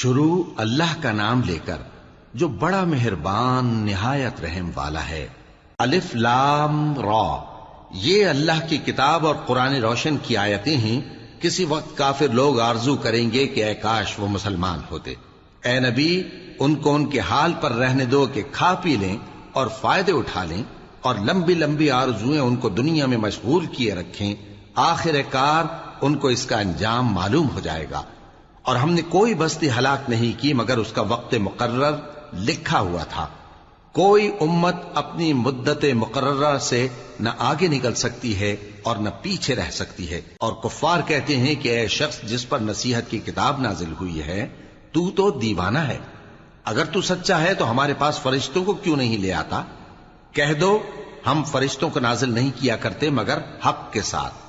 شروع اللہ کا نام لے کر جو بڑا مہربان نہایت رحم والا ہے۔ الف لام را، یہ اللہ کی کتاب اور قرآن روشن کی آیتیں ہیں۔ کسی وقت کافر لوگ آرزو کریں گے کہ اے کاش وہ مسلمان ہوتے۔ اے نبی، ان کو ان کے حال پر رہنے دو کہ کھا پی لیں اور فائدے اٹھا لیں، اور لمبی لمبی آرزویں ان کو دنیا میں مشغول کیے رکھیں۔ آخر کار ان کو اس کا انجام معلوم ہو جائے گا۔ اور ہم نے کوئی بستی ہلاک نہیں کی مگر اس کا وقت مقرر لکھا ہوا تھا۔ کوئی امت اپنی مدت مقررہ سے نہ آگے نکل سکتی ہے اور نہ پیچھے رہ سکتی ہے۔ اور کفار کہتے ہیں کہ اے شخص جس پر نصیحت کی کتاب نازل ہوئی ہے، تو دیوانہ ہے۔ اگر تو سچا ہے تو ہمارے پاس فرشتوں کو کیوں نہیں لے آتا؟ کہہ دو ہم فرشتوں کو نازل نہیں کیا کرتے مگر حق کے ساتھ،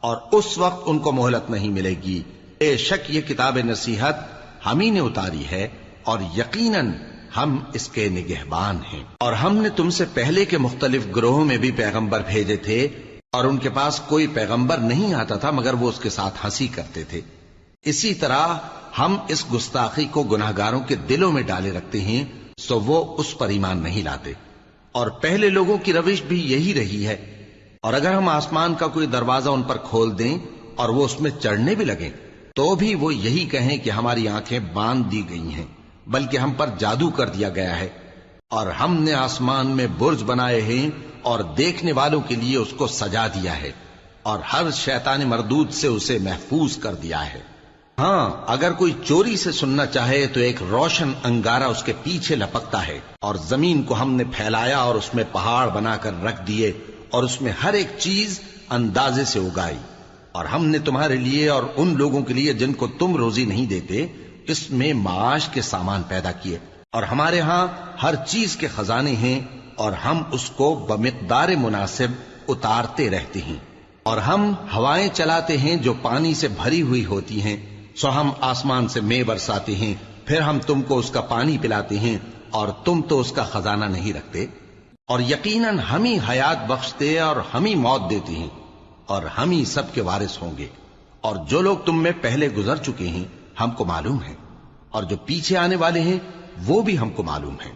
اور اس وقت ان کو مہلت نہیں ملے گی۔ بے شک یہ کتاب نصیحت ہم ہی نے اتاری ہے، اور یقیناً ہم اس کے نگہبان ہیں۔ اور ہم نے تم سے پہلے کے مختلف گروہوں میں بھی پیغمبر بھیجے تھے، اور ان کے پاس کوئی پیغمبر نہیں آتا تھا مگر وہ اس کے ساتھ ہنسی کرتے تھے۔ اسی طرح ہم اس گستاخی کو گناہگاروں کے دلوں میں ڈالے رکھتے ہیں، سو وہ اس پر ایمان نہیں لاتے۔ اور پہلے لوگوں کی روش بھی یہی رہی ہے۔ اور اگر ہم آسمان کا کوئی دروازہ ان پر کھول دیں اور وہ اس میں چڑھنے بھی لگیں تو بھی وہ یہی کہیں کہ ہماری آنکھیں باندھ دی گئی ہیں، بلکہ ہم پر جادو کر دیا گیا ہے۔ اور ہم نے آسمان میں برج بنائے ہیں اور دیکھنے والوں کے لیے اس کو سجا دیا ہے، اور ہر شیطان مردود سے اسے محفوظ کر دیا ہے۔ ہاں، اگر کوئی چوری سے سننا چاہے تو ایک روشن انگارہ اس کے پیچھے لپکتا ہے، اور زمین کو ہم نے پھیلایا اور اس میں پہاڑ بنا کر رکھ دیے، اور اس میں ہر ایک چیز اندازے سے اگائی۔ اور ہم نے تمہارے لیے اور ان لوگوں کے لیے جن کو تم روزی نہیں دیتے اس میں معاش کے سامان پیدا کیے، اور ہمارے ہاں ہر چیز کے خزانے ہیں، اور ہم اس کو بمقدار مناسب اتارتے رہتے ہیں۔ اور ہم ہوائیں چلاتے ہیں جو پانی سے بھری ہوئی ہوتی ہیں، سو ہم آسمان سے مے برساتے ہیں، پھر ہم تم کو اس کا پانی پلاتے ہیں، اور تم تو اس کا خزانہ نہیں رکھتے۔ اور یقیناً ہم ہی حیات بخشتے اور ہم ہی موت دیتے ہیں، اور ہم ہی سب کے وارث ہوں گے۔ اور جو لوگ تم میں پہلے گزر چکے ہیں ہم کو معلوم ہے، اور جو پیچھے آنے والے ہیں وہ بھی ہم کو معلوم ہے۔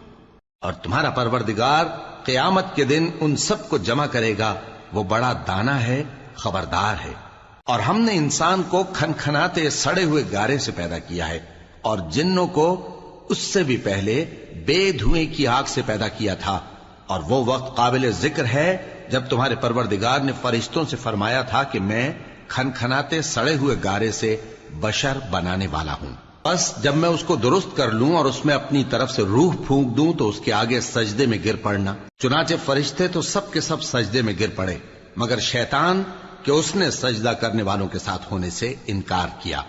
اور تمہارا پروردگار قیامت کے دن ان سب کو جمع کرے گا، وہ بڑا دانا ہے، خبردار ہے۔ اور ہم نے انسان کو کھنکھناتے سڑے ہوئے گارے سے پیدا کیا ہے، اور جنوں کو اس سے بھی پہلے بے دھوئیں کی آگ سے پیدا کیا تھا۔ اور وہ وقت قابل ذکر ہے جب تمہارے پروردگار نے فرشتوں سے فرمایا تھا کہ میں کھنکھناتے سڑے ہوئے گارے سے بشر بنانے والا ہوں، بس جب میں اس کو درست کر لوں اور اس میں اپنی طرف سے روح پھونک دوں تو اس کے آگے سجدے میں گر پڑنا۔ چنانچہ فرشتے تو سب کے سب سجدے میں گر پڑے مگر شیطان کہ اس نے سجدہ کرنے والوں کے ساتھ ہونے سے انکار کیا۔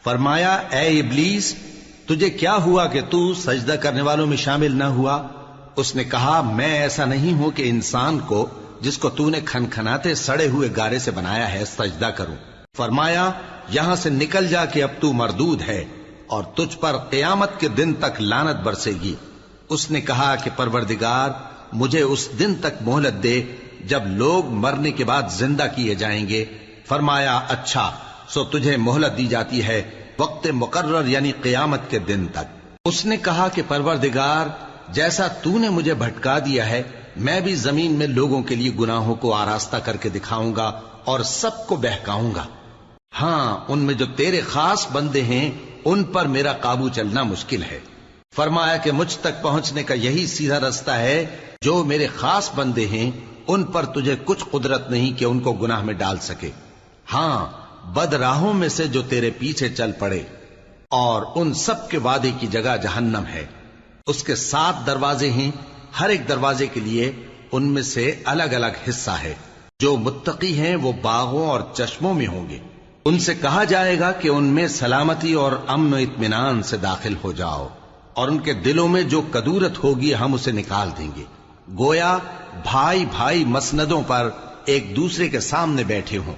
فرمایا اے ابلیس، تجھے کیا ہوا کہ تو سجدہ کرنے والوں میں شامل نہ ہوا؟ اس نے کہا میں ایسا نہیں ہوں کہ انسان کو جس کو تو نے کھنکھناتے سڑے ہوئے گارے سے بنایا ہے سجدہ کروں۔ فرمایا یہاں سے نکل جا کہ اب تو مردود ہے، اور تجھ پر قیامت کے دن تک لعنت برسے گی۔ اس نے کہا کہ پروردگار مجھے اس دن تک مہلت دے جب لوگ مرنے کے بعد زندہ کیے جائیں گے۔ فرمایا اچھا، سو تجھے مہلت دی جاتی ہے وقت مقرر یعنی قیامت کے دن تک۔ اس نے کہا کہ پروردگار جیسا تو نے مجھے بھٹکا دیا ہے میں بھی زمین میں لوگوں کے لیے گناہوں کو آراستہ کر کے دکھاؤں گا اور سب کو بہکاؤں گا۔ ہاں، ان میں جو تیرے خاص بندے ہیں ان پر میرا قابو چلنا مشکل ہے۔ فرمایا کہ مجھ تک پہنچنے کا یہی سیدھا رستہ ہے، جو میرے خاص بندے ہیں ان پر تجھے کچھ قدرت نہیں کہ ان کو گناہ میں ڈال سکے۔ ہاں، بد راہوں میں سے جو تیرے پیچھے چل پڑے، اور ان سب کے وعدے کی جگہ جہنم ہے۔ اس کے 7 دروازے ہیں، ہر ایک دروازے کے لیے ان میں سے الگ الگ حصہ ہے۔ جو متقی ہیں وہ باغوں اور چشموں میں ہوں گے۔ ان سے کہا جائے گا کہ ان میں سلامتی اور امن و اطمینان سے داخل ہو جاؤ، اور ان کے دلوں میں جو کدورت ہوگی ہم اسے نکال دیں گے، گویا بھائی بھائی مسندوں پر ایک دوسرے کے سامنے بیٹھے ہوں۔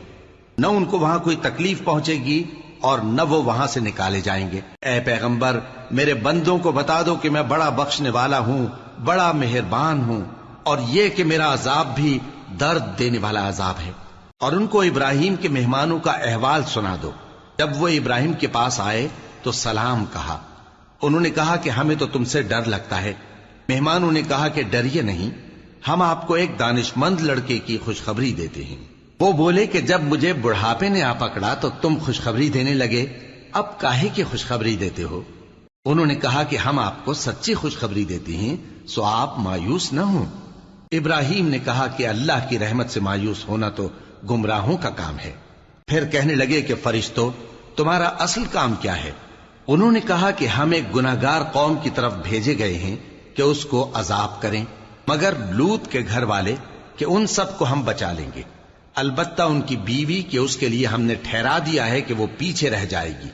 نہ ان کو وہاں کوئی تکلیف پہنچے گی اور نہ وہ وہاں سے نکالے جائیں گے۔ اے پیغمبر میرے بندوں کو بتا دو کہ میں بڑا بخشنے والا ہوں، بڑا مہربان ہوں، اور یہ کہ میرا عذاب بھی درد دینے والا عذاب ہے۔ اور ان کو ابراہیم کے مہمانوں کا احوال سنا دو۔ جب وہ ابراہیم کے پاس آئے تو سلام کہا، انہوں نے کہا کہ ہمیں تو تم سے ڈر لگتا ہے۔ مہمانوں نے کہا کہ ڈریے نہیں، ہم آپ کو ایک دانشمند لڑکے کی خوشخبری دیتے ہیں۔ وہ بولے کہ جب مجھے بڑھاپے نے آ پکڑا تو تم خوشخبری دینے لگے، اب کاہے کی خوشخبری دیتے ہو؟ انہوں نے کہا کہ ہم آپ کو سچی خوشخبری دیتے ہیں، سو آپ مایوس نہ ہوں۔ ابراہیم نے کہا کہ اللہ کی رحمت سے مایوس ہونا تو گمراہوں کا کام ہے۔ پھر کہنے لگے کہ فرشتوں، تمہارا اصل کام کیا ہے؟ انہوں نے کہا کہ ہم ایک گناہگار قوم کی طرف بھیجے گئے ہیں کہ اس کو عذاب کریں، مگر لوط کے گھر والے کہ ان سب کو ہم بچا لیں گے، البتہ ان کی بیوی کہ اس کے لیے ہم نے ٹھہرا دیا ہے کہ وہ پیچھے رہ جائے گی۔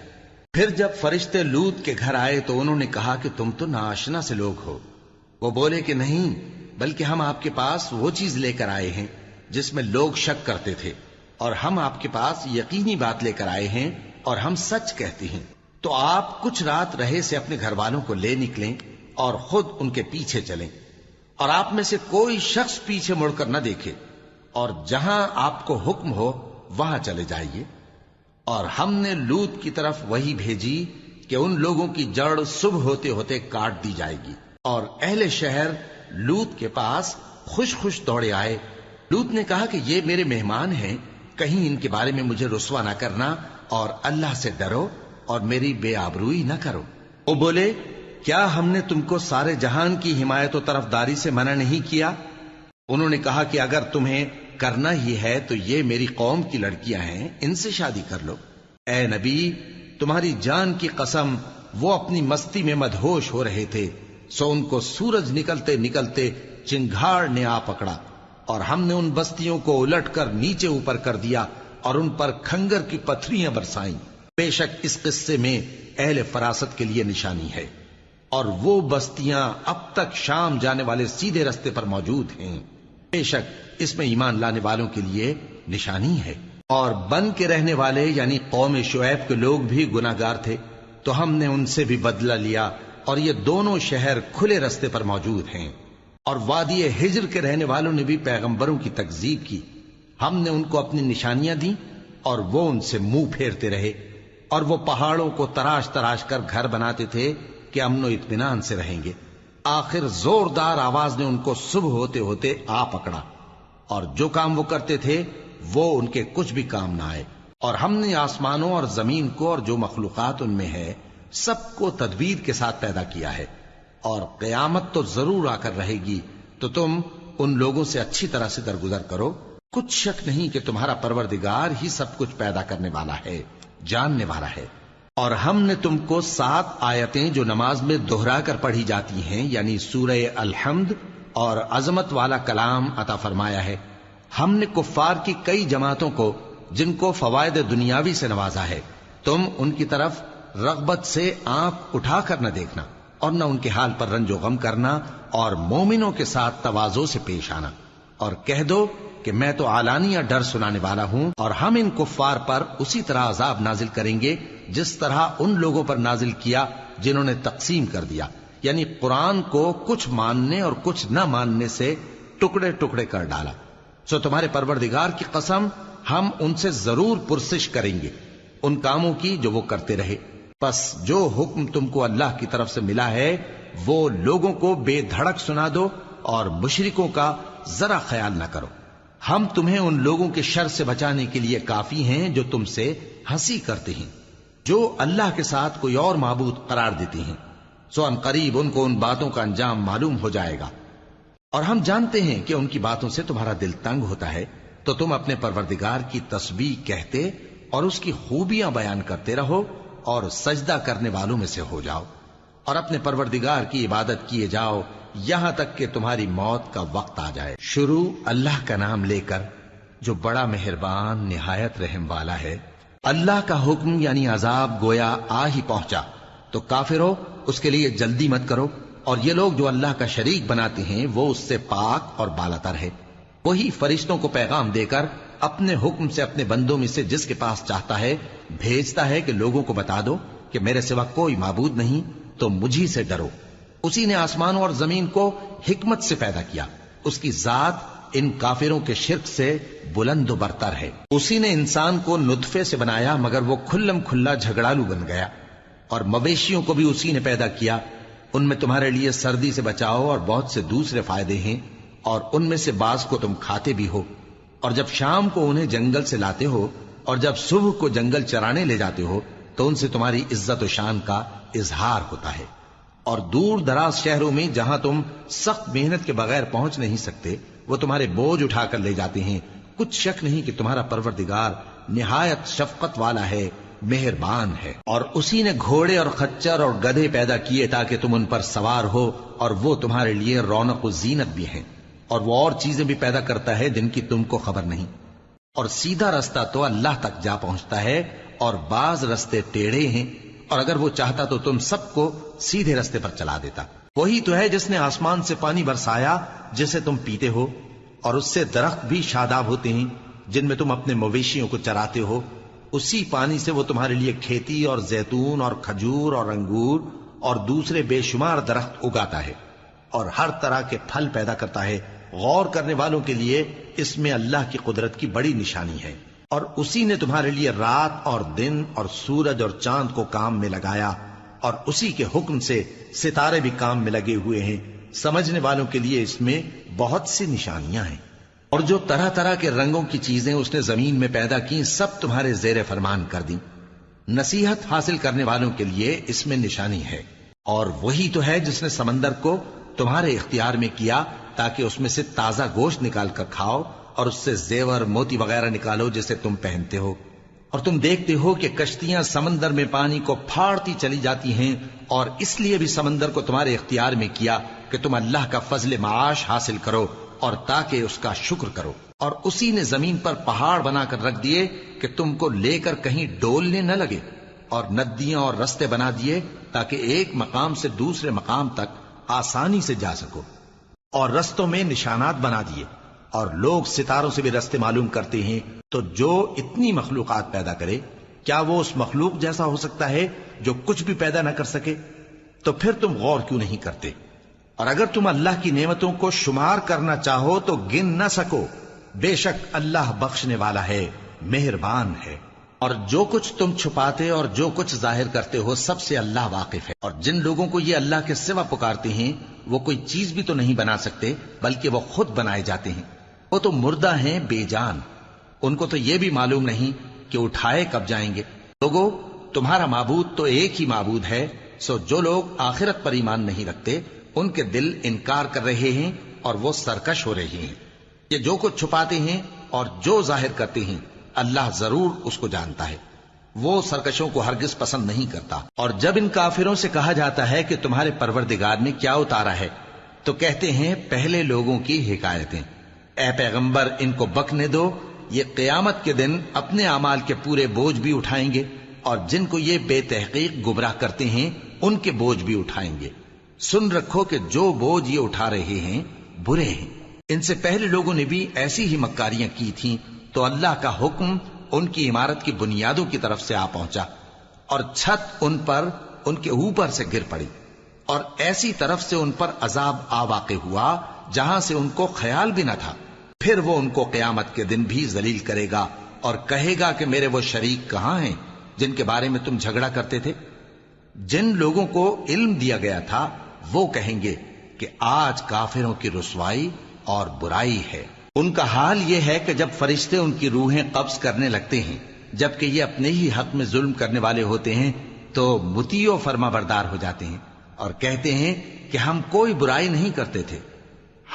پھر جب فرشتے لوط کے گھر آئے تو انہوں نے کہا کہ تم تو ناآشنا سے لوگ ہو۔ وہ بولے کہ نہیں، بلکہ ہم آپ کے پاس وہ چیز لے کر آئے ہیں جس میں لوگ شک کرتے تھے، اور ہم آپ کے پاس یقینی بات لے کر آئے ہیں اور ہم سچ کہتے ہیں۔ تو آپ کچھ رات رہے سے اپنے گھر والوں کو لے نکلیں اور خود ان کے پیچھے چلیں، اور آپ میں سے کوئی شخص پیچھے مڑ کر نہ دیکھے، اور جہاں آپ کو حکم ہو وہاں چلے جائیے۔ اور ہم نے لوط کی طرف وہی بھیجی کہ ان لوگوں کی جڑ صبح ہوتے ہوتے کاٹ دی جائے گی، اور اہل شہر لوط کے پاس خوش خوش دوڑے آئے۔ لوط نے کہا کہ یہ میرے مہمان ہیں، کہیں ان کے بارے میں مجھے رسوا نہ کرنا، اور اللہ سے ڈرو اور میری بے آبروئی نہ کرو۔ وہ بولے، کیا ہم نے تم کو سارے جہان کی حمایت و طرفداری سے منع نہیں کیا؟ انہوں نے کہا کہ اگر تمہیں کرنا ہی ہے تو یہ میری قوم کی لڑکیاں ہیں، ان سے شادی کر لو۔ اے نبی، تمہاری جان کی قسم، وہ اپنی مستی میں مدہوش ہو رہے تھے، سو ان کو سورج نکلتے نکلتے چنگھاڑ نے آ پکڑا، اور ہم نے ان بستیوں کو الٹ کر نیچے اوپر کر دیا اور ان پر کھنگر کی پتھریاں برسائیں۔ بے شک اس قصے میں اہل فراست کے لیے نشانی ہے، اور وہ بستیاں اب تک شام جانے والے سیدھے رستے پر موجود ہیں۔ بے شک اس میں ایمان لانے والوں کے لیے نشانی ہے۔ اور بن کے رہنے والے یعنی قوم شعیب کے لوگ بھی گناہگار تھے، تو ہم نے ان سے بھی بدلہ لیا، اور یہ دونوں شہر کھلے رستے پر موجود ہیں۔ اور وادی ہجر کے رہنے والوں نے بھی پیغمبروں کی تکذیب کی، ہم نے ان کو اپنی نشانیاں دی اور وہ ان سے منہ پھیرتے رہے، اور وہ پہاڑوں کو تراش تراش کر گھر بناتے تھے کہ امن و اطمینان سے رہیں گے۔ آخر زوردار آواز نے ان کو صبح ہوتے ہوتے آ پکڑا، اور جو کام وہ کرتے تھے وہ ان کے کچھ بھی کام نہ آئے۔ اور ہم نے آسمانوں اور زمین کو اور جو مخلوقات ان میں ہے سب کو تدبیر کے ساتھ پیدا کیا ہے، اور قیامت تو ضرور آ کر رہے گی، تو تم ان لوگوں سے اچھی طرح سے درگزر کرو۔ کچھ شک نہیں کہ تمہارا پروردگار ہی سب کچھ پیدا کرنے والا ہے، جاننے والا ہے۔ اور ہم نے تم کو 7 آیتیں جو نماز میں دہرا کر پڑھی جاتی ہیں، یعنی سورہ الحمد اور عظمت والا کلام عطا فرمایا ہے۔ ہم نے کفار کی کئی جماعتوں کو جن کو فوائد دنیاوی سے نوازا ہے، تم ان کی طرف رغبت سے آنکھ اٹھا کر نہ دیکھنا، اور نہ ان کے حال پر رنج و غم کرنا، اور مومنوں کے ساتھ تواضع سے پیش آنا، اور کہہ دو کہ میں تو اعلانیہ ڈر سنانے والا ہوں، اور ہم ان کفار پر اسی طرح عذاب نازل کریں گے جس طرح ان لوگوں پر نازل کیا جنہوں نے تقسیم کر دیا، یعنی قرآن کو کچھ ماننے اور کچھ نہ ماننے سے ٹکڑے ٹکڑے کر ڈالا۔ سو تمہارے پروردگار کی قسم، ہم ان سے ضرور پرسش کریں گے ان کاموں کی جو وہ کرتے رہے۔ پس جو حکم تم کو اللہ کی طرف سے ملا ہے وہ لوگوں کو بے دھڑک سنا دو، اور مشرکوں کا ذرا خیال نہ کرو۔ ہم تمہیں ان لوگوں کے شر سے بچانے کے لیے کافی ہیں جو تم سے ہنسی کرتے ہیں، جو اللہ کے ساتھ کوئی اور معبود قرار دیتے ہیں، سو ان قریب ان کو ان باتوں کا انجام معلوم ہو جائے گا۔ اور ہم جانتے ہیں کہ ان کی باتوں سے تمہارا دل تنگ ہوتا ہے، تو تم اپنے پروردگار کی تسبیح کہتے اور اس کی خوبیاں بیان کرتے رہو، اور سجدہ کرنے والوں میں سے ہو جاؤ، اور اپنے پروردگار کی عبادت کیے جاؤ یہاں تک کہ تمہاری موت کا وقت آ جائے۔ شروع اللہ کا نام لے کر جو بڑا مہربان نہایت رحم والا ہے۔ اللہ کا حکم یعنی عذاب گویا آ ہی پہنچا، تو کافرو اس کے لیے جلدی مت کرو، اور یہ لوگ جو اللہ کا شریک بناتے ہیں وہ اس سے پاک اور بالاتر ہے۔ وہی فرشتوں کو پیغام دے کر اپنے حکم سے اپنے بندوں میں سے جس کے پاس چاہتا ہے بھیجتا ہے کہ لوگوں کو بتا دو کہ میرے سوا کوئی معبود نہیں، تو مجھی سے ڈرو۔ اسی نے آسمانوں اور زمین کو حکمت سے پیدا کیا، اس کی ذات ان کافروں کے شرک سے بلند و برتر ہے۔ اسی نے انسان کو نطفے سے بنایا مگر وہ کھلم کھلا جھگڑالو بن گیا، اور مویشیوں کو بھی اسی نے پیدا کیا، ان میں تمہارے لیے سردی سے بچاؤ اور بہت سے دوسرے فائدے ہیں، اور ان میں سے بعض کو تم کھاتے بھی ہو۔ اور جب شام کو انہیں جنگل سے لاتے ہو اور جب صبح کو جنگل چرانے لے جاتے ہو تو ان سے تمہاری عزت و شان کا اظہار ہوتا ہے۔ اور دور دراز شہروں میں جہاں تم سخت محنت کے بغیر پہنچ نہیں سکتے وہ تمہارے بوجھ اٹھا کر لے جاتے ہیں۔ کچھ شک نہیں کہ تمہارا پروردگار نہایت شفقت والا ہے، مہربان ہے۔ اور اسی نے گھوڑے اور خچر اور گدھے پیدا کیے تاکہ تم ان پر سوار ہو، اور وہ تمہارے لیے رونق و زینت بھی ہیں، اور وہ اور چیزیں بھی پیدا کرتا ہے جن کی تم کو خبر نہیں۔ اور سیدھا رستہ تو اللہ تک جا پہنچتا ہے، اور بعض رستے ٹیڑھے ہیں، اور اگر وہ چاہتا تو تم سب کو سیدھے رستے پر چلا دیتا۔ وہی تو ہے جس نے آسمان سے پانی برسایا جسے تم پیتے ہو، اور اس سے درخت بھی شاداب ہوتے ہیں جن میں تم اپنے مویشیوں کو چراتے ہو۔ اسی پانی سے وہ تمہارے لیے کھیتی اور زیتون اور کھجور اور انگور اور دوسرے بے شمار درخت اگاتا ہے، اور ہر طرح کے پھل پیدا کرتا ہے۔ غور کرنے والوں کے لیے اس میں اللہ کی قدرت کی بڑی نشانی ہے۔ اور اسی نے تمہارے لیے رات اور دن اور سورج اور چاند کو کام میں لگایا، اور اسی کے حکم سے ستارے بھی کام میں لگے ہوئے ہیں۔ سمجھنے والوں کے لیے اس میں بہت سی نشانیاں ہیں۔ اور جو طرح طرح کے رنگوں کی چیزیں اس نے زمین میں پیدا کی سب تمہارے زیر فرمان کر دیں۔ نصیحت حاصل کرنے والوں کے لیے اس میں نشانی ہے۔ اور وہی تو ہے جس نے سمندر کو تمہارے اختیار میں کیا تاکہ اس میں سے تازہ گوشت نکال کر کھاؤ، اور اس سے زیور موتی وغیرہ نکالو جسے تم پہنتے ہو۔ اور تم دیکھتے ہو کہ کشتیاں سمندر میں پانی کو پھاڑتی چلی جاتی ہیں، اور اس لیے بھی سمندر کو تمہارے اختیار میں کیا کہ تم اللہ کا فضل معاش حاصل کرو اور تاکہ اس کا شکر کرو۔ اور اسی نے زمین پر پہاڑ بنا کر رکھ دیے کہ تم کو لے کر کہیں ڈولنے نہ لگے، اور ندیاں اور رستے بنا دیے تاکہ ایک مقام سے دوسرے مقام تک آسانی سے جا سکو، اور رستوں میں نشانات بنا دیے۔ اور لوگ ستاروں سے بھی رستے معلوم کرتے ہیں۔ تو جو اتنی مخلوقات پیدا کرے کیا وہ اس مخلوق جیسا ہو سکتا ہے جو کچھ بھی پیدا نہ کر سکے؟ تو پھر تم غور کیوں نہیں کرتے؟ اور اگر تم اللہ کی نعمتوں کو شمار کرنا چاہو تو گن نہ سکو۔ بے شک اللہ بخشنے والا ہے، مہربان ہے۔ اور جو کچھ تم چھپاتے اور جو کچھ ظاہر کرتے ہو سب سے اللہ واقف ہے۔ اور جن لوگوں کو یہ اللہ کے سوا پکارتے ہیں وہ کوئی چیز بھی تو نہیں بنا سکتے بلکہ وہ خود بنائے جاتے ہیں۔ وہ تو مردہ ہیں بے جان، ان کو تو یہ بھی معلوم نہیں کہ اٹھائے کب جائیں گے۔ لوگو، تمہارا معبود تو ایک ہی معبود ہے، سو جو لوگ آخرت پر ایمان نہیں رکھتے ان کے دل انکار کر رہے ہیں اور وہ سرکش ہو رہے ہیں۔ یہ جو کچھ چھپاتے ہیں اور جو ظاہر کرتے ہیں اللہ ضرور اس کو جانتا ہے، وہ سرکشوں کو ہرگز پسند نہیں کرتا۔ اور جب ان کافروں سے کہا جاتا ہے کہ تمہارے پروردگار نے کیا اتارا ہے تو کہتے ہیں پہلے لوگوں کی حکایتیں۔ اے پیغمبر ان کو بکنے دو، یہ قیامت کے دن اپنے اعمال کے پورے بوجھ بھی اٹھائیں گے، اور جن کو یہ بے تحقیق گمراہ کرتے ہیں ان کے بوجھ بھی اٹھائیں گے۔ سن رکھو کہ جو بوجھ یہ اٹھا رہے ہیں برے ہیں۔ ان سے پہلے لوگوں نے بھی ایسی ہی مکاریاں کی تھیں تو اللہ کا حکم ان کی عمارت کی بنیادوں کی طرف سے آ پہنچا، اور چھت ان پر ان کے اوپر سے گر پڑی، اور ایسی طرف سے ان پر عذاب آ واقع ہوا جہاں سے ان کو خیال بھی نہ تھا۔ پھر وہ ان کو قیامت کے دن بھی ذلیل کرے گا اور کہے گا کہ میرے وہ شریک کہاں ہیں جن کے بارے میں تم جھگڑا کرتے تھے؟ جن لوگوں کو علم دیا گیا تھا وہ کہیں گے کہ آج کافروں کی رسوائی اور برائی ہے۔ ان کا حال یہ ہے کہ جب فرشتے ان کی روحیں قبض کرنے لگتے ہیں جبکہ یہ اپنے ہی حق میں ظلم کرنے والے ہوتے ہیں تو مطیع و فرما بردار ہو جاتے ہیں اور کہتے ہیں کہ ہم کوئی برائی نہیں کرتے تھے۔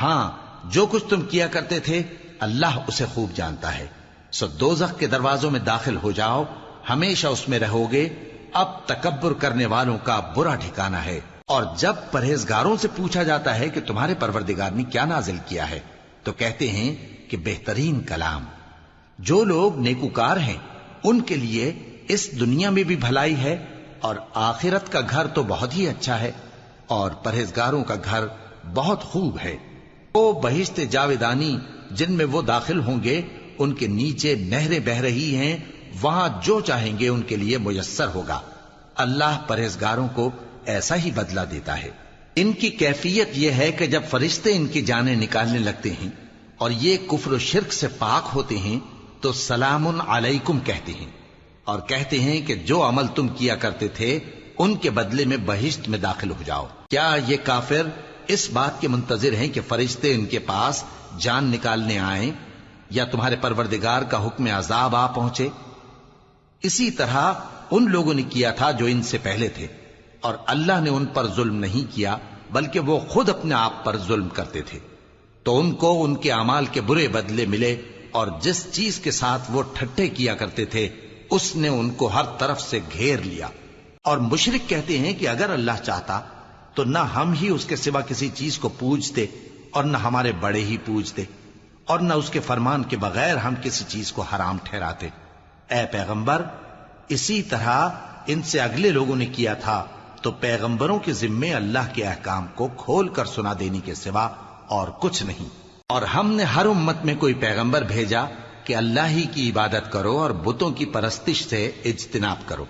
ہاں، جو کچھ تم کیا کرتے تھے اللہ اسے خوب جانتا ہے۔ سو دوزخ کے دروازوں میں داخل ہو جاؤ، ہمیشہ اس میں رہو گے۔ اب تکبر کرنے والوں کا برا ٹھکانہ ہے۔ اور جب پرہیزگاروں سے پوچھا جاتا ہے کہ تمہارے پروردگار نے کیا نازل کیا ہے تو کہتے ہیں کہ بہترین کلام۔ جو لوگ نیکوکار ہیں ان کے لیے اس دنیا میں بھی بھلائی ہے اور آخرت کا گھر تو بہت ہی اچھا ہے، اور پرہیزگاروں کا گھر بہت خوب ہے۔ وہ بہشت جاویدانی جن میں وہ داخل ہوں گے ان کے نیچے نہریں بہہ رہی ہیں، وہاں جو چاہیں گے ان کے لیے میسر ہوگا۔ اللہ پرہیزگاروں کو ایسا ہی بدلہ دیتا ہے۔ ان کی کیفیت یہ ہے کہ جب فرشتے ان کی جانیں نکالنے لگتے ہیں اور یہ کفر و شرک سے پاک ہوتے ہیں تو سلام علیکم کہتے ہیں، اور کہتے ہیں کہ جو عمل تم کیا کرتے تھے ان کے بدلے میں بہشت میں داخل ہو جاؤ۔ کیا یہ کافر اس بات کے منتظر ہیں کہ فرشتے ان کے پاس جان نکالنے آئیں یا تمہارے پروردگار کا حکم عذاب آ پہنچے؟ اسی طرح ان لوگوں نے کیا تھا جو ان سے پہلے تھے، اور اللہ نے ان پر ظلم نہیں کیا بلکہ وہ خود اپنے آپ پر ظلم کرتے تھے۔ تو ان کو ان کے اعمال کے برے بدلے ملے، اور جس چیز کے ساتھ وہ ٹھٹھے کیا کرتے تھے اس نے ان کو ہر طرف سے گھیر لیا۔ اور مشرک کہتے ہیں کہ اگر اللہ چاہتا تو نہ ہم ہی اس کے سوا کسی چیز کو پوجتے اور نہ ہمارے بڑے ہی پوجتے، اور نہ اس کے فرمان کے بغیر ہم کسی چیز کو حرام ٹھہراتے۔ اے پیغمبر، اسی طرح ان سے اگلے لوگوں نے کیا تھا، تو پیغمبروں کے ذمے اللہ کے احکام کو کھول کر سنا دینے کے سوا اور کچھ نہیں۔ اور ہم نے ہر امت میں کوئی پیغمبر بھیجا کہ اللہ ہی کی عبادت کرو اور بتوں کی پرستش سے اجتناب کرو،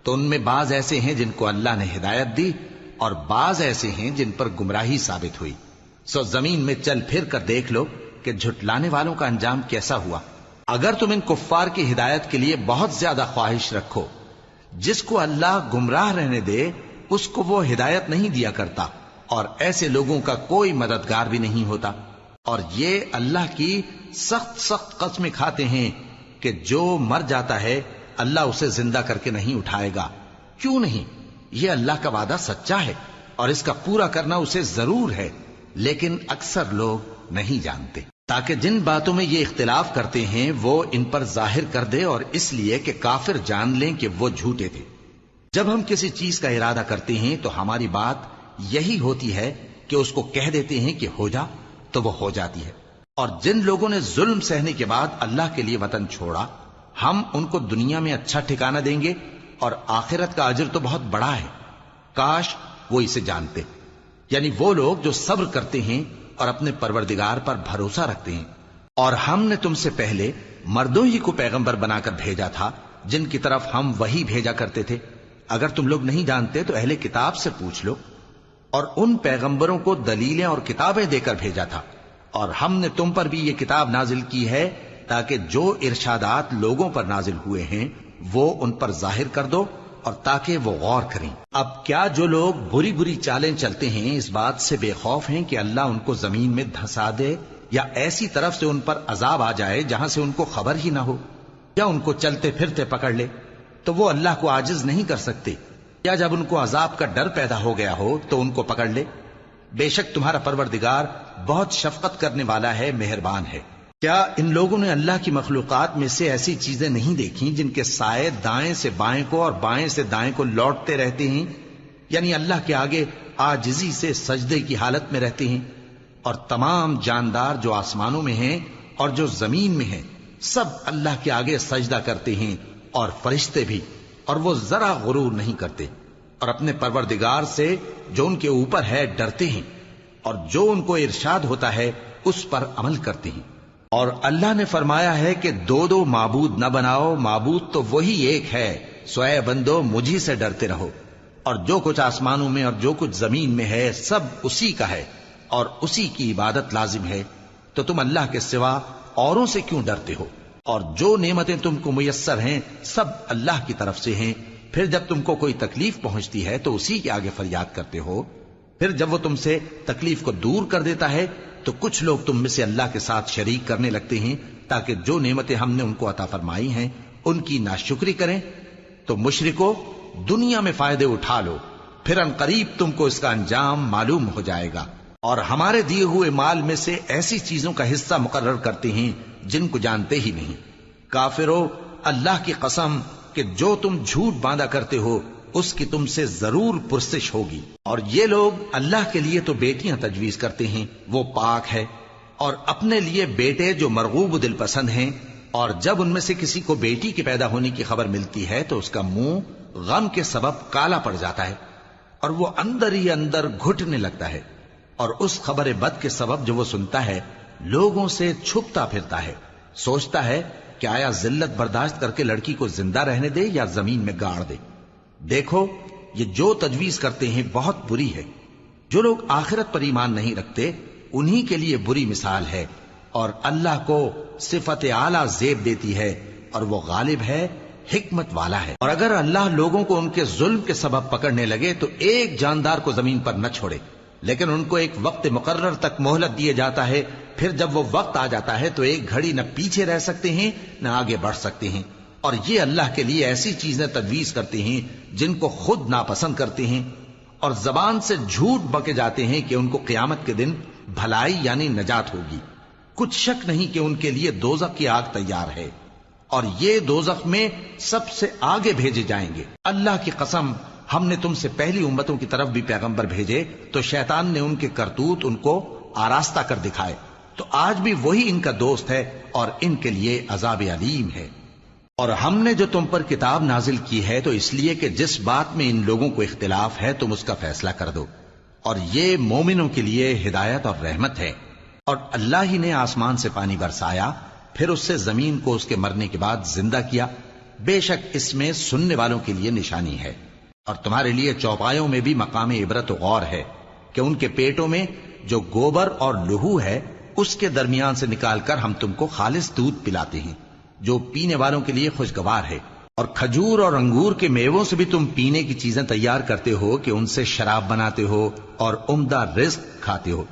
تو ان میں بعض ایسے ہیں جن کو اللہ نے ہدایت دی اور بعض ایسے ہیں جن پر گمراہی ثابت ہوئی۔ سو زمین میں چل پھر کر دیکھ لو کہ جھٹلانے والوں کا انجام کیسا ہوا۔ اگر تم ان کفار کی ہدایت کے لیے بہت زیادہ خواہش رکھو، جس کو اللہ گمراہ رہنے دے اس کو وہ ہدایت نہیں دیا کرتا، اور ایسے لوگوں کا کوئی مددگار بھی نہیں ہوتا۔ اور یہ اللہ کی سخت سخت قسمیں کھاتے ہیں کہ جو مر جاتا ہے اللہ اسے زندہ کر کے نہیں اٹھائے گا۔ کیوں نہیں؟ یہ اللہ کا وعدہ سچا ہے اور اس کا پورا کرنا اسے ضرور ہے، لیکن اکثر لوگ نہیں جانتے۔ تاکہ جن باتوں میں یہ اختلاف کرتے ہیں وہ ان پر ظاہر کر دے، اور اس لیے کہ کافر جان لیں کہ وہ جھوٹے تھے۔ جب ہم کسی چیز کا ارادہ کرتے ہیں تو ہماری بات یہی ہوتی ہے کہ اس کو کہہ دیتے ہیں کہ ہو جا، تو وہ ہو جاتی ہے۔ اور جن لوگوں نے ظلم سہنے کے بعد اللہ کے لیے وطن چھوڑا، ہم ان کو دنیا میں اچھا ٹھکانہ دیں گے، اور آخرت کا اجر تو بہت بڑا ہے۔ کاش وہ اسے جانتے، یعنی وہ لوگ جو صبر کرتے ہیں اور اپنے پروردگار پر بھروسہ رکھتے ہیں۔ اور ہم نے تم سے پہلے مردوں ہی کو پیغمبر بنا کر بھیجا تھا جن کی طرف ہم وہی بھیجا کرتے تھے۔ اگر تم لوگ نہیں جانتے تو اہل کتاب سے پوچھ لو۔ اور ان پیغمبروں کو دلیلیں اور کتابیں دے کر بھیجا تھا، اور ہم نے تم پر بھی یہ کتاب نازل کی ہے تاکہ جو ارشادات لوگوں پر نازل ہوئے ہیں وہ ان پر ظاہر کر دو، اور تاکہ وہ غور کریں۔ اب کیا جو لوگ بری بری چالیں چلتے ہیں اس بات سے بے خوف ہیں کہ اللہ ان کو زمین میں دھسا دے، یا ایسی طرف سے ان پر عذاب آ جائے جہاں سے ان کو خبر ہی نہ ہو، یا ان کو چلتے پھرتے پکڑ لے؟ تو وہ اللہ کو عاجز نہیں کر سکتے، یا جب ان کو عذاب کا ڈر پیدا ہو گیا ہو تو ان کو پکڑ لے؟ بے شک تمہارا پروردگار بہت شفقت کرنے والا ہے، مہربان ہے۔ کیا ان لوگوں نے اللہ کی مخلوقات میں سے ایسی چیزیں نہیں دیکھی جن کے سائے دائیں سے بائیں کو اور بائیں سے دائیں کو لوٹتے رہتے ہیں، یعنی اللہ کے آگے عاجزی سے سجدے کی حالت میں رہتے ہیں؟ اور تمام جاندار جو آسمانوں میں ہیں اور جو زمین میں ہیں سب اللہ کے آگے سجدہ کرتے ہیں، اور فرشتے بھی، اور وہ ذرا غرور نہیں کرتے، اور اپنے پروردگار سے جو ان کے اوپر ہے ڈرتے ہیں، اور جو ان کو ارشاد ہوتا ہے اس پر عمل کرتے ہیں۔ اور اللہ نے فرمایا ہے کہ دو دو معبود نہ بناؤ، معبود تو وہی ایک ہے، سو اے بندو مجھی سے ڈرتے رہو۔ اور جو کچھ آسمانوں میں اور جو کچھ زمین میں ہے سب اسی کا ہے، اور اسی کی عبادت لازم ہے، تو تم اللہ کے سوا اوروں سے کیوں ڈرتے ہو؟ اور جو نعمتیں تم کو میسر ہیں سب اللہ کی طرف سے ہیں۔ پھر جب تم کو کوئی تکلیف پہنچتی ہے تو اسی کے آگے فریاد کرتے ہو، پھر جب وہ تم سے تکلیف کو دور کر دیتا ہے تو کچھ لوگ تم میں سے اللہ کے ساتھ شریک کرنے لگتے ہیں تاکہ جو نعمتیں ہم نے ان کو عطا فرمائی ہیں ان کی ناشکری کریں۔ تو مشرکو، دنیا میں فائدے اٹھا لو، پھر ان قریب تم کو اس کا انجام معلوم ہو جائے گا۔ اور ہمارے دیے ہوئے مال میں سے ایسی چیزوں کا حصہ مقرر کرتے ہیں جن کو جانتے ہی نہیں۔ کافرو، اللہ کی قسم کہ جو تم جھوٹ باندھا کرتے ہو اس کی تم سے ضرور پرسش ہوگی۔ اور یہ لوگ اللہ کے لیے تو بیٹیاں تجویز کرتے ہیں، وہ پاک ہے، اور اپنے لیے بیٹے جو مرغوب دل پسند ہیں، اور جب ان میں سے کسی کو بیٹی کے پیدا ہونے کی خبر ملتی ہے تو اس کا منہ غم کے سبب کالا پڑ جاتا ہے، اور وہ اندر ہی اندر گھٹنے لگتا ہے، اور اس خبر بد کے سبب جو وہ سنتا ہے لوگوں سے چھپتا پھرتا ہے، سوچتا ہے کہ آیا ذلت برداشت کر کے لڑکی کو زندہ رہنے دے یا زمین میں گاڑ دے۔ دیکھو، یہ جو تجویز کرتے ہیں بہت بری ہے۔ جو لوگ آخرت پر ایمان نہیں رکھتے انہی کے لیے بری مثال ہے، اور اللہ کو صفت اعلیٰ زیب دیتی ہے، اور وہ غالب ہے حکمت والا ہے۔ اور اگر اللہ لوگوں کو ان کے ظلم کے سبب پکڑنے لگے تو ایک جاندار کو زمین پر نہ چھوڑے، لیکن ان کو ایک وقت مقرر تک مہلت دیے جاتا ہے، پھر جب وہ وقت آ جاتا ہے تو ایک گھڑی نہ پیچھے رہ سکتے ہیں نہ آگے بڑھ سکتے ہیں۔ اور یہ اللہ کے لیے ایسی چیزیں تجویز کرتے ہیں جن کو خود ناپسند کرتے ہیں، اور زبان سے جھوٹ بکے جاتے ہیں کہ ان کو قیامت کے دن بھلائی یعنی نجات ہوگی۔ کچھ شک نہیں کہ ان کے لیے دوزخ کی آگ تیار ہے، اور یہ دوزخ میں سب سے آگے بھیجے جائیں گے۔ اللہ کی قسم، ہم نے تم سے پہلی امتوں کی طرف بھی پیغمبر بھیجے تو شیطان نے ان کے کرتوت ان کو آراستہ کر دکھائے، تو آج بھی وہی ان کا دوست ہے اور ان کے لیے عذاب علیم ہے۔ اور ہم نے جو تم پر کتاب نازل کی ہے تو اس لیے کہ جس بات میں ان لوگوں کو اختلاف ہے تم اس کا فیصلہ کر دو، اور یہ مومنوں کے لیے ہدایت اور رحمت ہے۔ اور اللہ ہی نے آسمان سے پانی برسایا، پھر اس سے زمین کو اس کے مرنے کے بعد زندہ کیا، بے شک اس میں سننے والوں کے لیے نشانی ہے۔ اور تمہارے لیے چوپایوں میں بھی مقام عبرت و غور ہے کہ ان کے پیٹوں میں جو گوبر اور لہو ہے اس کے درمیان سے نکال کر ہم تم کو خالص دودھ پلاتے ہیں جو پینے والوں کے لیے خوشگوار ہے، اور کھجور اور انگور کے میووں سے بھی تم پینے کی چیزیں تیار کرتے ہو کہ ان سے شراب بناتے ہو اور عمدہ رزق کھاتے ہو۔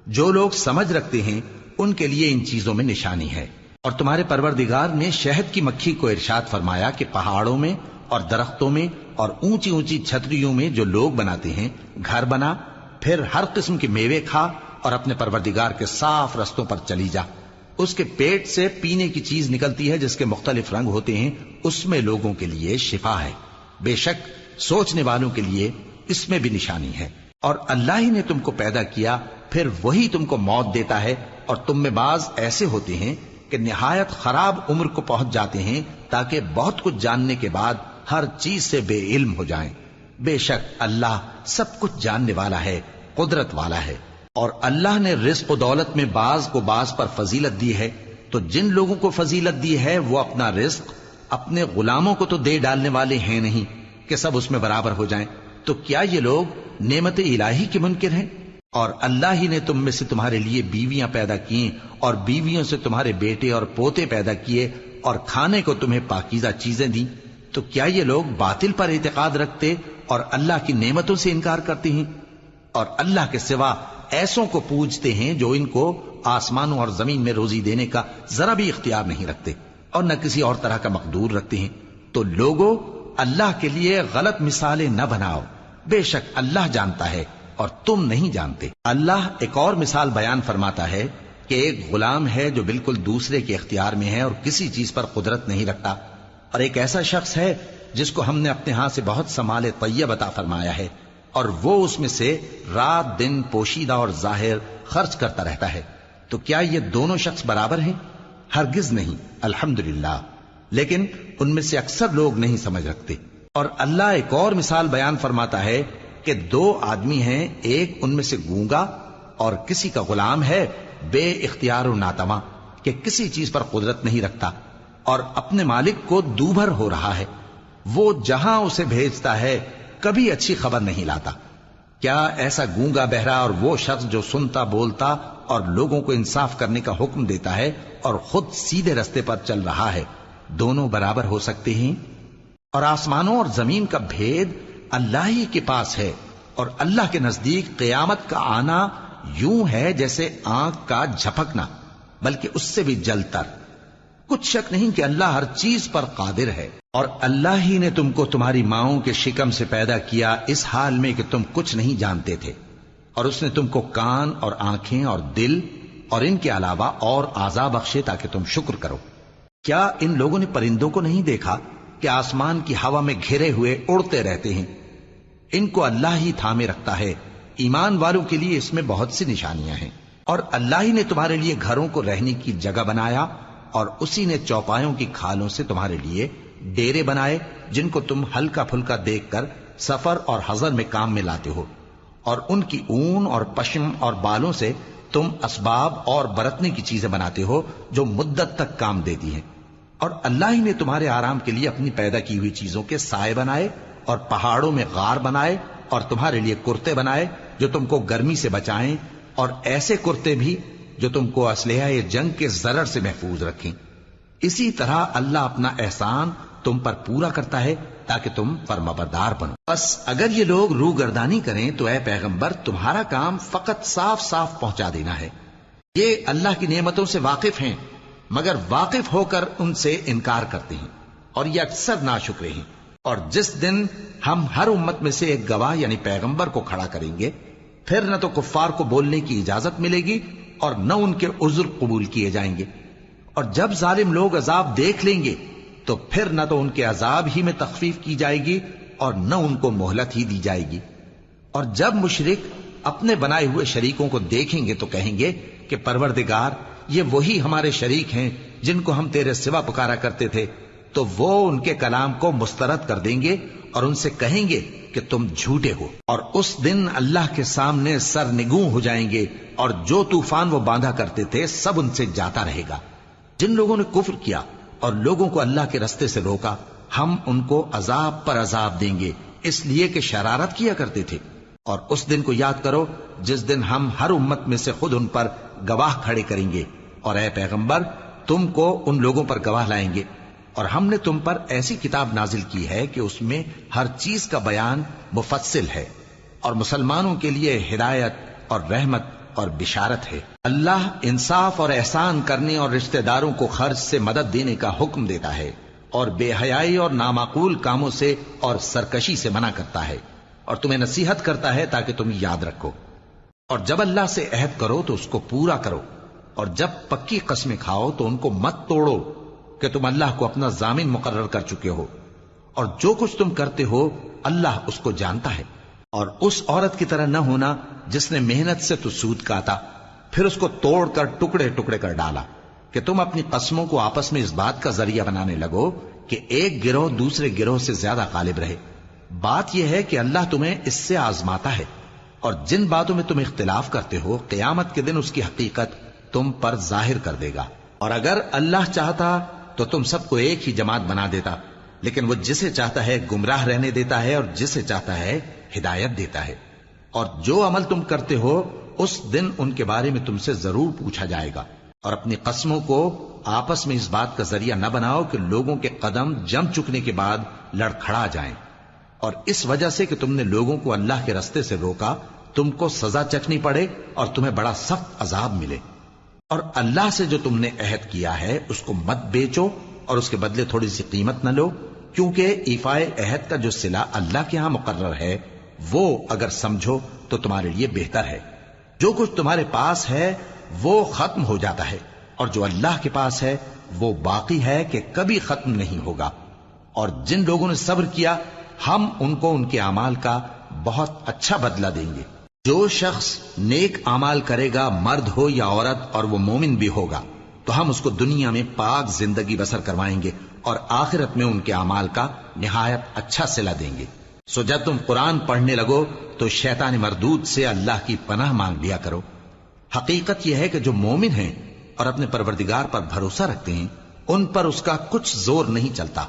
جو لوگ سمجھ رکھتے ہیں ان کے لیے ان چیزوں میں نشانی ہے۔ اور تمہارے پروردگار نے شہد کی مکھی کو ارشاد فرمایا کہ پہاڑوں میں اور درختوں میں اور اونچی اونچی چھتریوں میں جو لوگ بناتے ہیں گھر بنا، پھر ہر قسم کے میوے کھا اور اپنے پروردگار کے صاف رستوں پر چلی جا۔ اس کے پیٹ سے پینے کی چیز نکلتی ہے جس کے مختلف رنگ ہوتے ہیں، اس میں لوگوں کے لیے شفا ہے، بے شک سوچنے والوں کے لیے اس میں بھی نشانی ہے۔ اور اللہ ہی نے تم کو پیدا کیا، پھر وہی تم کو موت دیتا ہے، اور تم میں بعض ایسے ہوتے ہیں کہ نہایت خراب عمر کو پہنچ جاتے ہیں تاکہ بہت کچھ جاننے کے بعد ہر چیز سے بے علم ہو جائیں۔ بے شک اللہ سب کچھ جاننے والا ہے، قدرت والا ہے۔ اور اللہ نے رزق و دولت میں بعض کو بعض پر فضیلت دی ہے، تو جن لوگوں کو فضیلت دی ہے وہ اپنا رزق اپنے غلاموں کو تو دے ڈالنے والے ہیں نہیں کہ سب اس میں برابر ہو جائیں، تو کیا یہ لوگ نعمت الہی کے منکر ہیں؟ اور اللہ ہی نے تم میں سے تمہارے لیے بیویاں پیدا کی اور بیویوں سے تمہارے بیٹے اور پوتے پیدا کیے اور کھانے کو تمہیں پاکیزہ چیزیں دیں، تو کیا یہ لوگ باطل پر اعتقاد رکھتے اور اللہ کی نعمتوں سے انکار کرتے ہیں؟ اور اللہ کے سوا ایسوں کو پوجتے ہیں جو ان کو آسمانوں اور زمین میں روزی دینے کا ذرا بھی اختیار نہیں رکھتے اور نہ کسی اور طرح کا مقدور رکھتے ہیں۔ تو لوگوں، اللہ کے لیے غلط مثالیں نہ بناؤ، بے شک اللہ جانتا ہے اور تم نہیں جانتے۔ اللہ ایک اور مثال بیان فرماتا ہے کہ ایک غلام ہے جو بالکل دوسرے کے اختیار میں ہے اور کسی چیز پر قدرت نہیں رکھتا، اور ایک ایسا شخص ہے جس کو ہم نے اپنے ہاں سے بہت سا مال طیب عطا فرمایا ہے اور وہ اس میں سے رات دن پوشیدہ اور ظاہر خرچ کرتا رہتا ہے، تو کیا یہ دونوں شخص برابر ہیں؟ ہرگز نہیں، الحمدللہ، لیکن ان میں سے اکثر لوگ نہیں سمجھ رکھتے۔ اور اللہ ایک اور مثال بیان فرماتا ہے کہ دو آدمی ہیں، ایک ان میں سے گونگا اور کسی کا غلام ہے بے اختیار و ناتواں کہ کسی چیز پر قدرت نہیں رکھتا اور اپنے مالک کو دوبھر ہو رہا ہے، وہ جہاں اسے بھیجتا ہے کبھی اچھی خبر نہیں لاتا۔ کیا ایسا گونگا بہرا اور وہ شخص جو سنتا بولتا اور لوگوں کو انصاف کرنے کا حکم دیتا ہے اور خود سیدھے رستے پر چل رہا ہے، دونوں برابر ہو سکتے ہیں؟ اور آسمانوں اور زمین کا بھید اللہ ہی کے پاس ہے، اور اللہ کے نزدیک قیامت کا آنا یوں ہے جیسے آنکھ کا جھپکنا، بلکہ اس سے بھی جل تر۔ کچھ شک نہیں کہ اللہ ہر چیز پر قادر ہے۔ اور اللہ ہی نے تم کو تمہاری ماؤں کے شکم سے پیدا کیا اس حال میں کہ تم کچھ نہیں جانتے تھے، اور اس نے تم کو کان اور آنکھیں اور دل اور ان کے علاوہ اور اعضاء بخشے تاکہ تم شکر کرو۔ کیا ان لوگوں نے پرندوں کو نہیں دیکھا کہ آسمان کی ہوا میں گھرے ہوئے اڑتے رہتے ہیں؟ ان کو اللہ ہی تھامے رکھتا ہے۔ ایمان والوں کے لیے اس میں بہت سی نشانیاں ہیں۔ اور اللہ ہی نے تمہارے لیے گھروں کو رہنے کی جگہ بنایا، اور اسی نے چوپایوں کی کھالوں سے تمہارے لیے ڈیرے بنائے جن کو تم ہلکا پھلکا دیکھ کر سفر اور حضر میں کام میں لاتے ہو، اور ان کی اون اور پشم اور بالوں سے تم اسباب اور برتنے کی چیزیں بناتے ہو جو مدت تک کام دیتی ہیں۔ اور اللہ ہی نے تمہارے آرام کے لیے اپنی پیدا کی ہوئی چیزوں کے سائے بنائے اور پہاڑوں میں غار بنائے اور تمہارے لیے کرتے بنائے جو تم کو گرمی سے بچائیں، اور ایسے کرتے بھی جو تم کو اسلحہ جنگ کے ضرر سے محفوظ رکھیں۔ اسی طرح اللہ اپنا احسان تم پر پورا کرتا ہے تاکہ تم فرمانبردار بنو۔ بس اگر یہ لوگ روگردانی کریں تو اے پیغمبر تمہارا کام فقط صاف صاف پہنچا دینا ہے۔ یہ اللہ کی نعمتوں سے واقف ہیں مگر واقف ہو کر ان سے انکار کرتے ہیں اور یہ اکثر ناشکرے ہیں۔ اور جس دن ہم ہر امت میں سے ایک گواہ یعنی پیغمبر کو کھڑا کریں گے پھر نہ تو کفار کو بولنے کی اجازت ملے گی اور نہ ان کے عذر قبول کیے جائیں گے، اور جب ظالم لوگ عذاب دیکھ لیں گے تو پھر نہ تو ان کے عذاب ہی میں تخفیف کی جائے گی اور نہ ان کو مہلت ہی دی جائے گی۔ اور جب مشرک اپنے بنائے ہوئے شریکوں کو دیکھیں گے تو کہیں گے کہ پروردگار یہ وہی ہمارے شریک ہیں جن کو ہم تیرے سوا پکارا کرتے تھے، تو وہ ان کے کلام کو مسترد کر دیں گے اور ان سے کہیں گے کہ تم جھوٹے ہو، اور اس دن اللہ کے سامنے سرنگوں ہو جائیں گے، اور جو طوفان وہ باندھا کرتے تھے سب ان سے جاتا رہے گا۔ جن لوگوں نے کفر کیا اور لوگوں کو اللہ کے رستے سے روکا ہم ان کو عذاب پر عذاب دیں گے اس لیے کہ شرارت کیا کرتے تھے۔ اور اس دن کو یاد کرو جس دن ہم ہر امت میں سے خود ان پر گواہ کھڑے کریں گے، اور اے پیغمبر تم کو ان لوگوں پر گواہ لائیں گے، اور ہم نے تم پر ایسی کتاب نازل کی ہے کہ اس میں ہر چیز کا بیان مفصل ہے، اور مسلمانوں کے لیے ہدایت اور رحمت اور بشارت ہے۔ اللہ انصاف اور احسان کرنے اور رشتہ داروں کو خرچ سے مدد دینے کا حکم دیتا ہے، اور بے حیائی اور نامعقول کاموں سے اور سرکشی سے منع کرتا ہے، اور تمہیں نصیحت کرتا ہے تاکہ تم یاد رکھو۔ اور جب اللہ سے عہد کرو تو اس کو پورا کرو، اور جب پکی قسمیں کھاؤ تو ان کو مت توڑو کہ تم اللہ کو اپنا ضامن مقرر کر چکے ہو، اور جو کچھ تم کرتے ہو اللہ اس کو جانتا ہے۔ اور اس عورت کی طرح نہ ہونا جس نے محنت سے تو سود کاتا پھر اس کو توڑ کر ٹکڑے ٹکڑے کر ڈالا، کہ تم اپنی قسموں کو آپس میں اس بات کا ذریعہ بنانے لگو کہ ایک گروہ دوسرے گروہ سے زیادہ غالب رہے۔ بات یہ ہے کہ اللہ تمہیں اس سے آزماتا ہے، اور جن باتوں میں تم اختلاف کرتے ہو قیامت کے دن اس کی حقیقت تم پر ظاہر کر دے گا۔ اور اگر اللہ چاہتا تو تم سب کو ایک ہی جماعت بنا دیتا، لیکن وہ جسے چاہتا ہے گمراہ رہنے دیتا ہے اور جسے چاہتا ہے ہدایت دیتا ہے۔ اور جو عمل تم کرتے ہو اس دن ان کے بارے میں تم سے ضرور پوچھا جائے گا۔ اور اپنی قسموں کو آپس میں اس بات کا ذریعہ نہ بناؤ کہ لوگوں کے قدم جم چکنے کے بعد لڑکھڑا جائیں، اور اس وجہ سے کہ تم نے لوگوں کو اللہ کے رستے سے روکا تم کو سزا چکھنی پڑے اور تمہیں بڑا سخت عذاب ملے۔ اور اللہ سے جو تم نے عہد کیا ہے اس کو مت بیچو اور اس کے بدلے تھوڑی سی قیمت نہ لو، کیونکہ ایفائے عہد کا جو صلہ اللہ کے ہاں مقرر ہے وہ اگر سمجھو تو تمہارے لیے بہتر ہے۔ جو کچھ تمہارے پاس ہے وہ ختم ہو جاتا ہے، اور جو اللہ کے پاس ہے وہ باقی ہے کہ کبھی ختم نہیں ہوگا۔ اور جن لوگوں نے صبر کیا ہم ان کو ان کے اعمال کا بہت اچھا بدلہ دیں گے۔ جو شخص نیک اعمال کرے گا مرد ہو یا عورت اور وہ مومن بھی ہوگا تو ہم اس کو دنیا میں پاک زندگی بسر کروائیں گے اور آخرت میں ان کے اعمال کا نہایت اچھا صلہ دیں گے۔ سو جب تم قرآن پڑھنے لگو تو شیطان مردود سے اللہ کی پناہ مانگ لیا کرو۔ حقیقت یہ ہے کہ جو مومن ہیں اور اپنے پروردگار پر بھروسہ رکھتے ہیں ان پر اس کا کچھ زور نہیں چلتا،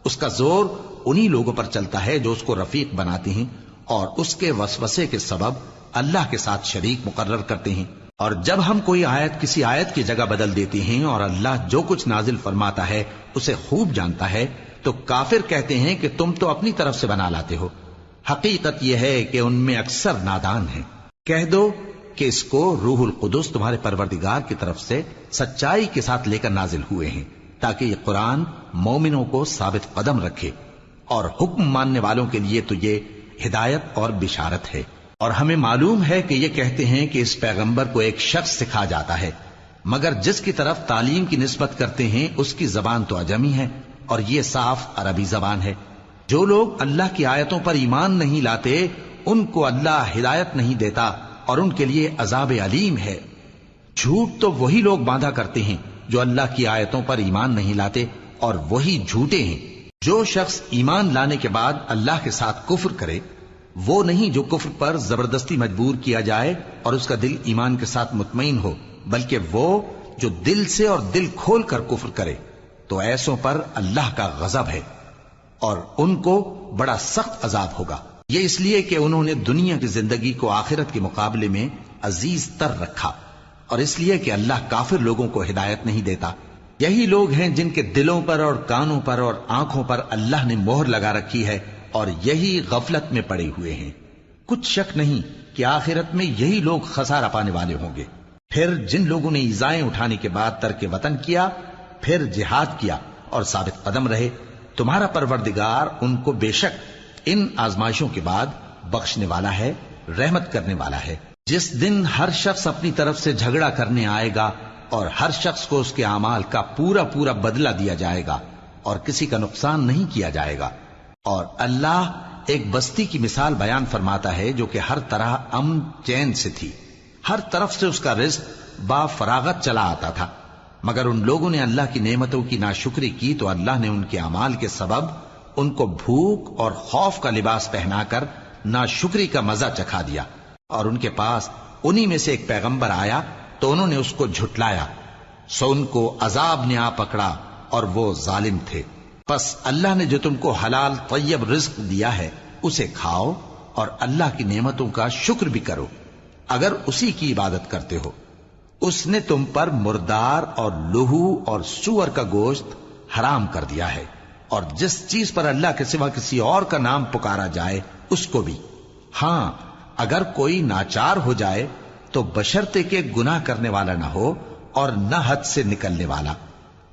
اس کا زور انہی لوگوں پر چلتا ہے جو اس کو رفیق بناتے ہیں اور اس کے وسوسے کے سبب اللہ کے ساتھ شریک مقرر کرتے ہیں۔ اور جب ہم کوئی آیت کسی آیت کی جگہ بدل دیتے ہیں اور اللہ جو کچھ نازل فرماتا ہے اسے خوب جانتا ہے تو کافر کہتے ہیں کہ تم تو اپنی طرف سے بنا لاتے ہو۔ حقیقت یہ ہے کہ ان میں اکثر نادان ہیں۔ کہہ دو کہ اس کو روح القدس تمہارے پروردگار کی طرف سے سچائی کے ساتھ لے کر نازل ہوئے ہیں تاکہ یہ قرآن مومنوں کو ثابت قدم رکھے، اور حکم ماننے والوں کے لیے تو یہ ہدایت اور بشارت ہے۔ اور ہمیں معلوم ہے کہ یہ کہتے ہیں کہ اس پیغمبر کو ایک شخص سکھا جاتا ہے، مگر جس کی طرف تعلیم کی نسبت کرتے ہیں اس کی زبان تو عجمی ہے اور یہ صاف عربی زبان ہے۔ جو لوگ اللہ کی آیتوں پر ایمان نہیں لاتے ان کو اللہ ہدایت نہیں دیتا اور ان کے لیے عذاب علیم ہے۔ جھوٹ تو وہی لوگ باندھا کرتے ہیں جو اللہ کی آیتوں پر ایمان نہیں لاتے، اور وہی جھوٹے ہیں۔ جو شخص ایمان لانے کے بعد اللہ کے ساتھ کفر کرے وہ نہیں جو کفر پر زبردستی مجبور کیا جائے اور اس کا دل ایمان کے ساتھ مطمئن ہو، بلکہ وہ جو دل سے اور دل کھول کر کفر کرے، تو ایسوں پر اللہ کا غضب ہے اور ان کو بڑا سخت عذاب ہوگا۔ یہ اس لیے کہ انہوں نے دنیا کی زندگی کو آخرت کے مقابلے میں عزیز تر رکھا، اور اس لیے کہ اللہ کافر لوگوں کو ہدایت نہیں دیتا۔ یہی لوگ ہیں جن کے دلوں پر اور کانوں پر اور آنکھوں پر اللہ نے مہر لگا رکھی ہے اور یہی غفلت میں پڑے ہوئے ہیں۔ کچھ شک نہیں کہ آخرت میں یہی لوگ خسارہ پانے والے ہوں گے۔ پھر جن لوگوں نے ایذائیں اٹھانے کے بعد ترک وطن کیا، پھر جہاد کیا اور ثابت قدم رہے، تمہارا پروردگار ان کو بے شک ان آزمائشوں کے بعد بخشنے والا ہے، رحمت کرنے والا ہے۔ جس دن ہر شخص اپنی طرف سے جھگڑا کرنے آئے گا اور ہر شخص کو اس کے اعمال کا پورا پورا بدلہ دیا جائے گا اور کسی کا نقصان نہیں کیا جائے گا۔ اور اللہ ایک بستی کی مثال بیان فرماتا ہے جو کہ ہر طرح امن چین سے تھی، ہر طرف سے اس کا رزق با فراغت چلا آتا تھا، مگر ان لوگوں نے اللہ کی نعمتوں کی ناشکری کی تو اللہ نے ان کے اعمال کے سبب ان کو بھوک اور خوف کا لباس پہنا کر ناشکری کا مزہ چکھا دیا۔ اور ان کے پاس انہی میں سے ایک پیغمبر آیا تو انہوں نے اس کو جھٹلایا، سو ان کو عذاب نے آ پکڑا اور وہ ظالم تھے۔ پس اللہ نے جو تم کو حلال طیب رزق دیا ہے اسے کھاؤ اور اللہ کی نعمتوں کا شکر بھی کرو اگر اسی کی عبادت کرتے ہو۔ اس نے تم پر مردار اور لہو اور سور کا گوشت حرام کر دیا ہے، اور جس چیز پر اللہ کے سوا کسی اور کا نام پکارا جائے اس کو بھی۔ ہاں اگر کوئی ناچار ہو جائے تو بشرطے کہ گناہ کرنے والا نہ ہو اور نہ حد سے نکلنے والا،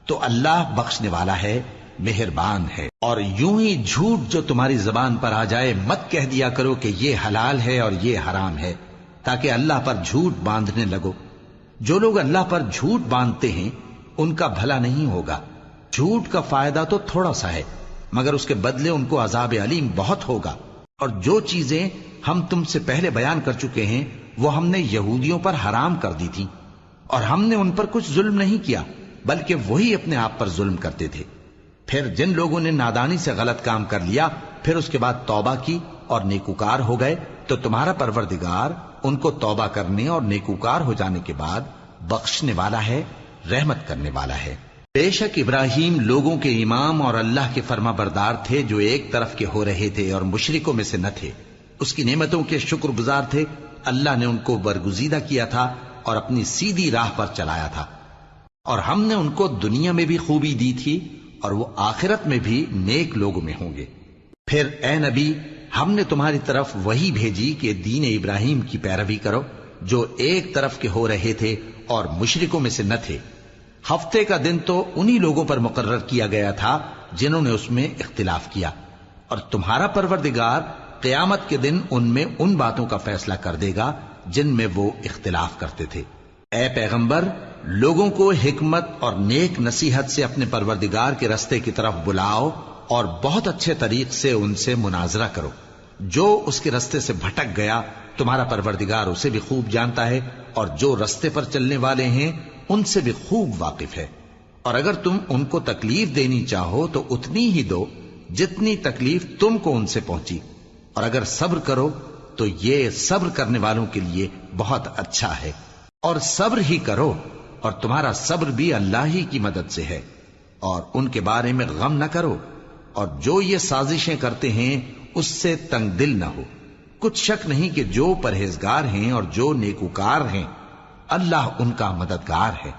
تو اللہ بخشنے والا ہے، مہربان ہے۔ اور یوں ہی جھوٹ جو تمہاری زبان پر آ جائے مت کہہ دیا کرو کہ یہ حلال ہے اور یہ حرام ہے، تاکہ اللہ پر جھوٹ باندھنے لگو۔ جو لوگ اللہ پر جھوٹ باندھتے ہیں ان کا بھلا نہیں ہوگا۔ جھوٹ کا فائدہ تو تھوڑا سا ہے، مگر اس کے بدلے ان کو عذاب علیم بہت ہوگا۔ اور جو چیزیں ہم تم سے پہلے بیان کر چکے ہیں وہ ہم نے یہودیوں پر حرام کر دی تھی، اور ہم نے ان پر کچھ ظلم نہیں کیا بلکہ وہی اپنے آپ پر ظلم کرتے تھے۔ پھر جن لوگوں نے نادانی سے غلط کام کر لیا پھر اس کے بعد توبہ کی اور نیکوکار ہو گئے تو تمہارا پروردگار ان کو توبہ کرنے اور نیکوکار ہو جانے کے بعد بخشنے والا ہے، رحمت کرنے والا ہے۔ بے شک ابراہیم لوگوں کے امام اور اللہ کے فرما بردار تھے جو ایک طرف کے ہو رہے تھے اور مشرکوں میں سے نہ تھے، اس کی نعمتوں کے شکر گزار تھے۔ اللہ نے ان کو برگزیدہ کیا تھا اور اپنی سیدھی راہ پر چلایا تھا، اور ہم نے ان کو دنیا میں بھی خوبی دی تھی اور وہ آخرت میں بھی نیک لوگوں میں ہوں گے۔ پھر اے نبی ہم نے تمہاری طرف وہی بھیجی کہ دین ابراہیم کی پیروی کرو جو ایک طرف کے ہو رہے تھے اور مشرکوں میں سے نہ تھے۔ ہفتے کا دن تو انہی لوگوں پر مقرر کیا گیا تھا جنہوں نے اس میں اختلاف کیا، اور تمہارا پروردگار قیامت کے دن ان میں ان باتوں کا فیصلہ کر دے گا جن میں وہ اختلاف کرتے تھے۔ اے پیغمبر لوگوں کو حکمت اور نیک نصیحت سے اپنے پروردگار کے رستے کی طرف بلاؤ اور بہت اچھے طریق سے ان سے مناظرہ کرو۔ جو اس کے رستے سے بھٹک گیا تمہارا پروردگار اسے بھی خوب جانتا ہے، اور جو رستے پر چلنے والے ہیں ان سے بھی خوب واقف ہے۔ اور اگر تم ان کو تکلیف دینی چاہو تو اتنی ہی دو جتنی تکلیف تم کو ان سے پہنچی، اور اگر صبر کرو تو یہ صبر کرنے والوں کے لیے بہت اچھا ہے۔ اور صبر ہی کرو، اور تمہارا صبر بھی اللہ ہی کی مدد سے ہے، اور ان کے بارے میں غم نہ کرو، اور جو یہ سازشیں کرتے ہیں اس سے تنگ دل نہ ہو۔ کچھ شک نہیں کہ جو پرہیزگار ہیں اور جو نیکوکار ہیں اللہ ان کا مددگار ہے۔